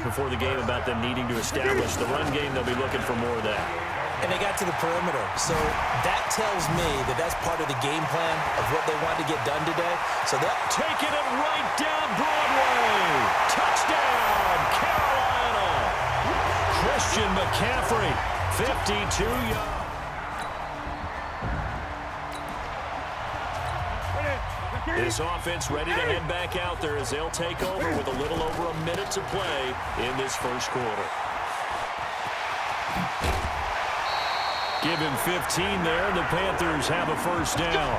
before the game about them needing to establish the run game. They'll be looking for more of that. And they got to the perimeter. So that tells me that that's part of the game plan of what they want to get done today. So they'll taking it right down Broadway. Touchdown, Carolina. Christian McCaffrey, 52 yards. This offense ready to head back out there as they'll take over with a little over a minute to play in this first quarter. Give him 15 there, and the Panthers have a first down.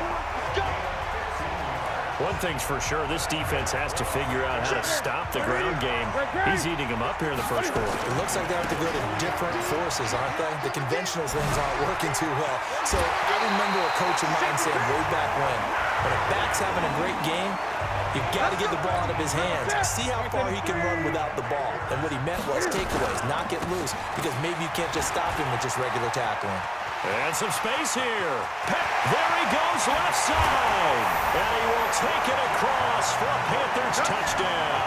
One thing's for sure, this defense has to figure out how to stop the ground game. He's eating them up here in the first quarter. It looks like they have to go to different forces, aren't they? The conventional things aren't working too well. So I remember a coach of mine saying way back when a back's having a great game, you've got to get the ball out of his hands. See how far he can run without the ball. And what he meant was takeaways, knock it loose, because maybe you can't just stop him with just regular tackling. And some space here. There he goes, left side. And he will take it across for a Panthers touchdown.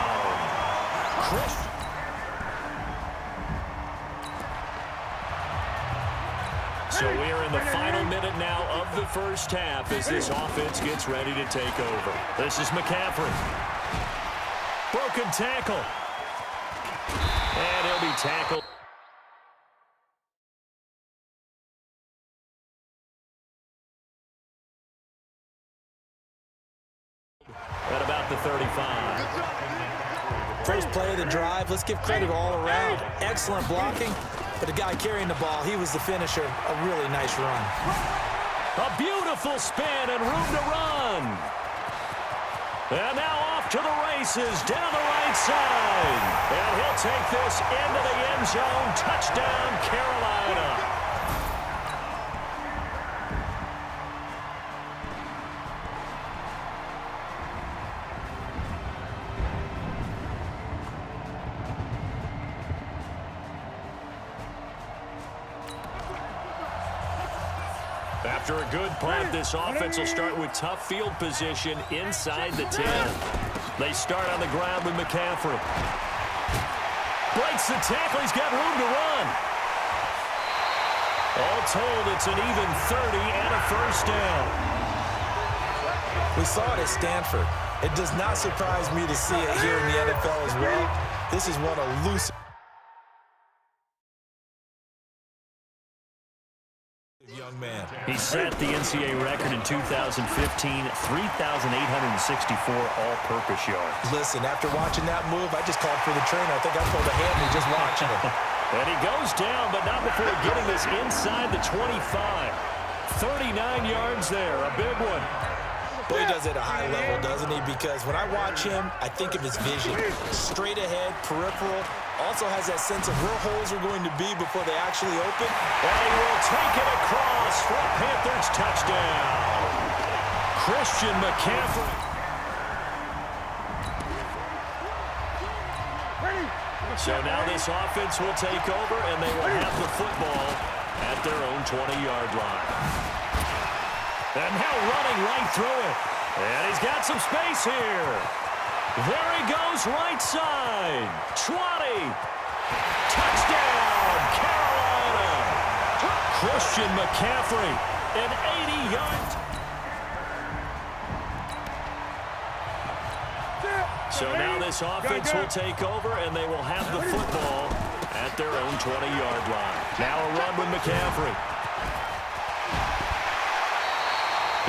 So we are in the final minute now of the first half as this offense gets ready to take over. This is McCaffrey. Broken tackle. And he'll be tackled. At about the 35. First play of the drive. Let's give credit all around. Excellent blocking. But the guy carrying the ball, he was the finisher. A really nice run. A beautiful spin and room to run. And now off to the races down the right side. And he'll take this into the end zone. Touchdown, Carolina. After a good punt, this offense will start with tough field position inside the 10. They start on the ground with McCaffrey. Breaks the tackle. He's got room to run. All told, it's an even 30 and a first down. We saw it at Stanford. It does not surprise me to see it here in the NFL as well. This is one elusive young man. He set the NCAA record in 2015, 3,864 all-purpose yards. Listen, after watching that move, I just called for the trainer. I think I pulled a hand just watching it. And he goes down, but not before getting this inside the 25. 39 yards there, a big one. Boy, he does it at a high level, doesn't he? Because when I watch him, I think of his vision. Straight ahead, peripheral. Also has that sense of where holes are going to be before they actually open. And he will take it across for a Panthers touchdown. Christian McCaffrey. So now this offense will take over, and they will have the football at their own 20-yard line. And now running right through it. And he's got some space here. There he goes, right side. 20. Touchdown, Carolina. Christian McCaffrey, an 80-yard. So now this offense will take over, and they will have the football at their own 20-yard line. Now a run with McCaffrey.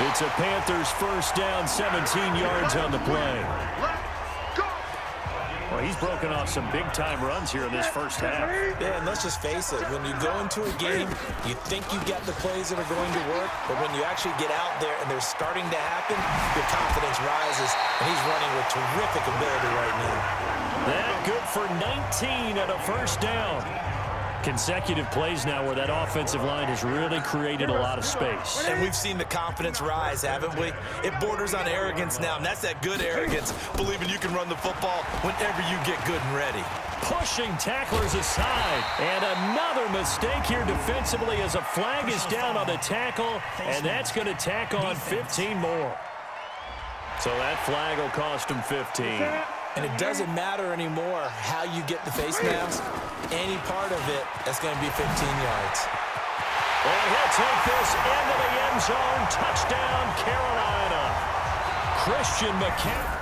It's a Panthers first down, 17 yards on the play. Well, he's broken off some big-time runs here in this first half. Yeah, and let's just face it. When you go into a game, you think you got the plays that are going to work, but when you actually get out there and they're starting to happen, your confidence rises, and he's running with terrific ability right now. That good for 19 at a first down. Consecutive plays now where that offensive line has really created a lot of space. And we've seen the confidence rise, haven't we? It borders on arrogance now, and that's that good arrogance, believing you can run the football whenever you get good and ready. Pushing tacklers aside, and another mistake here defensively as a flag is down on the tackle, and that's going to tack on 15 more. So that flag will cost him 15. And it doesn't matter anymore how you get the face mask. Any part of it, that's going to be 15 yards. And he'll take this into the end zone. Touchdown, Carolina. Christian McCaffrey.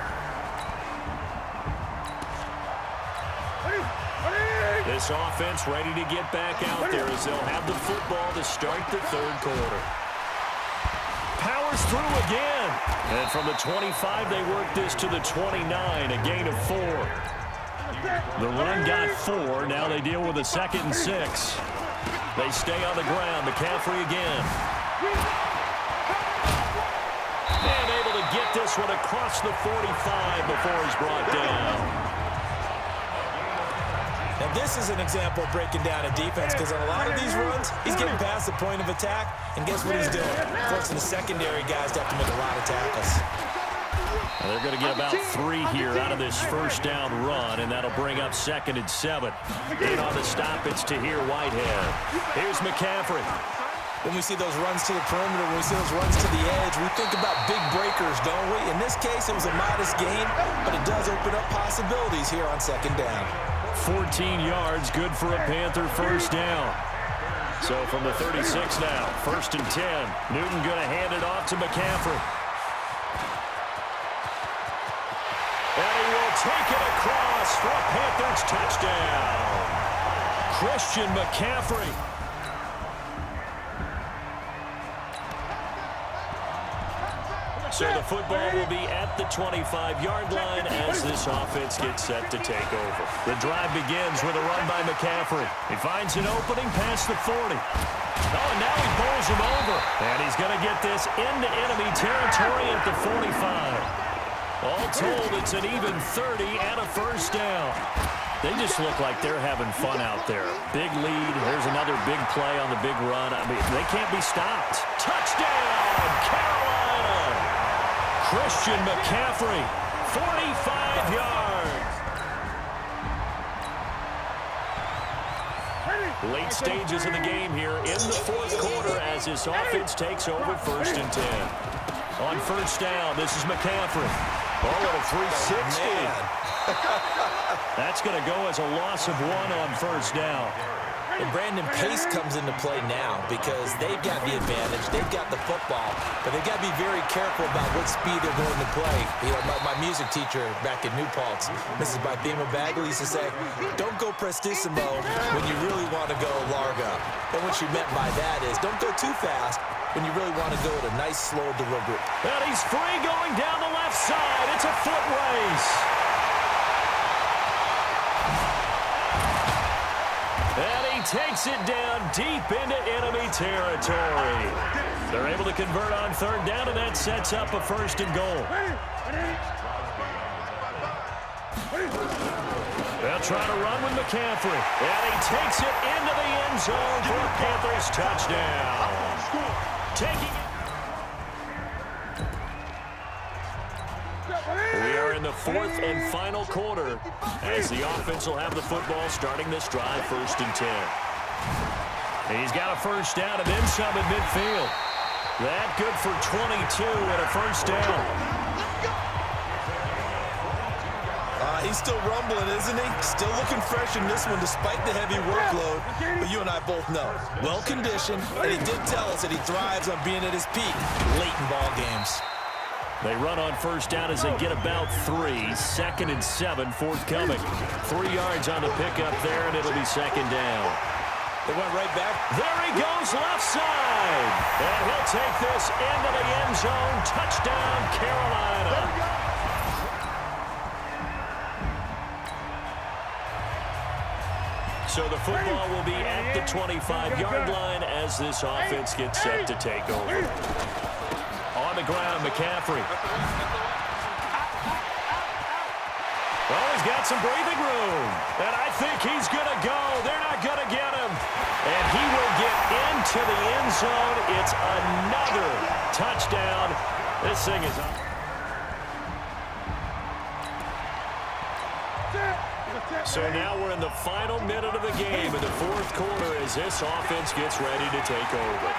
This offense ready to get back out there as they'll have the football to start the third quarter. Powers through again. And from the 25, they work this to the 29, a gain of 4. The run got 4. Now they deal with a 2nd and 6. They stay on the ground. McCaffrey again. And able to get this one across the 45 before he's brought down. Now, this is an example of breaking down a defense because on a lot of these runs, he's getting past the point of attack, and guess what he's doing? Forcing the secondary guys to have to make a lot of tackles. Well, they're going to get about 3 here out of this first down run, and that'll bring up 2nd and 7. In on the stop, it's Tahir Whitehead. Here's McCaffrey. When we see those runs to the perimeter, when we see those runs to the edge, we think about big breakers, don't we? In this case, it was a modest gain, but it does open up possibilities here on 2nd down. 14 yards, good for a Panther first down. So from the 36 now, 1st and 10. Newton going to hand it off to McCaffrey. And he will take it across for a Panthers touchdown. Christian McCaffrey. So the football will be at the 25-yard line as this offense gets set to take over. The drive begins with a run by McCaffrey. He finds an opening past the 40. Oh, and now he bowls him over. And he's going to get this into enemy territory at the 45. All told, it's an even 30 and a first down. They just look like they're having fun out there. Big lead. Here's another big play on the big run. I mean, they can't be stopped. Touchdown, Carolina! Christian McCaffrey, 45 yards. Late stages of the game here in the 4th quarter as this offense takes over 1st and 10. On first down, this is McCaffrey. Oh, at a 360. That's going to go as a loss of 1 on first down. And Brandon, pace comes into play now because they've got the advantage. They've got the football, but they've got to be very careful about what speed they're going to play. You know, my music teacher back in New Paltz, Mrs. Bythema Bagley, used to say, don't go prestissimo when you really want to go largo. And what she meant by that is don't go too fast when you really want to go at a nice, slow, deliberate. And he's free going down the left side. It's a foot race. And he takes it down deep into enemy territory. They're able to convert on 3rd down, and that sets up a 1st and goal. They'll try to run with McCaffrey. And he takes it into the end zone for a Panthers touchdown. Taking it. We are in the 4th and final quarter as the offense will have the football starting this drive 1st and 10. And he's got a first down and then some at midfield. That good for 22 and a first down. He's still rumbling, isn't he? Still looking fresh in this one despite the heavy workload. But you and I both know, well-conditioned, and he did tell us that he thrives on being at his peak late in ball games. They run on first down as they get about 3. 2nd and 7 forthcoming. 3 yards on the pickup there, and it'll be 2nd down. They went right back. There he goes, left side. And he'll take this into the end zone. Touchdown, Carolina. So the football will be at the 25-yard line as this offense gets set to take over. On the ground, McCaffrey. Well, he's got some breathing room. And I think he's going to go. They're not going to get him. And he will get into the end zone. It's another touchdown. This thing is up. So now we're in the final minute of the game in the 4th quarter as this offense gets ready to take over.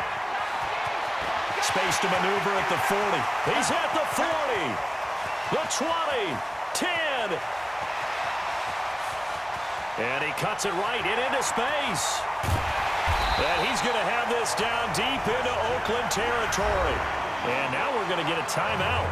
Space to maneuver at the 40. He's at the 40. The 20. 10. And he cuts it right into space. And he's going to have this down deep into Oakland territory. And now we're going to get a timeout.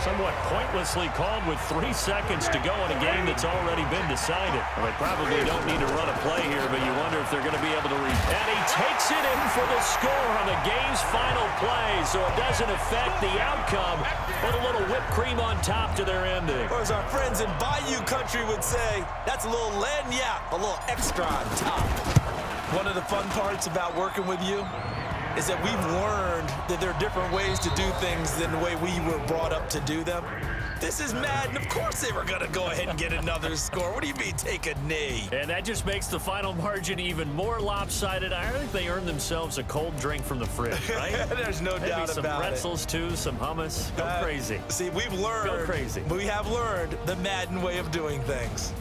Somewhat pointlessly called with 3 seconds to go in a game that's already been decided. Well, they probably don't need to run a play here, but you wonder if they're going to be able to read. And he takes it in for the score on the game's final play, so it doesn't affect the outcome, but a little whipped cream on top to their ending. Or as our friends in Bayou Country would say, that's a little lagniappe, a little extra on top. One of the fun parts about working with you is that we've learned that there are different ways to do things than the way we were brought up to do them. This is Madden. Of course they were going to go ahead and get another score. What do you mean take a knee? And that just makes the final margin even more lopsided. I think they earned themselves a cold drink from the fridge, right? There's no doubt about it. Maybe some pretzels, too, some hummus. Go crazy. See, we've learned. Go crazy. We have learned the Madden way of doing things.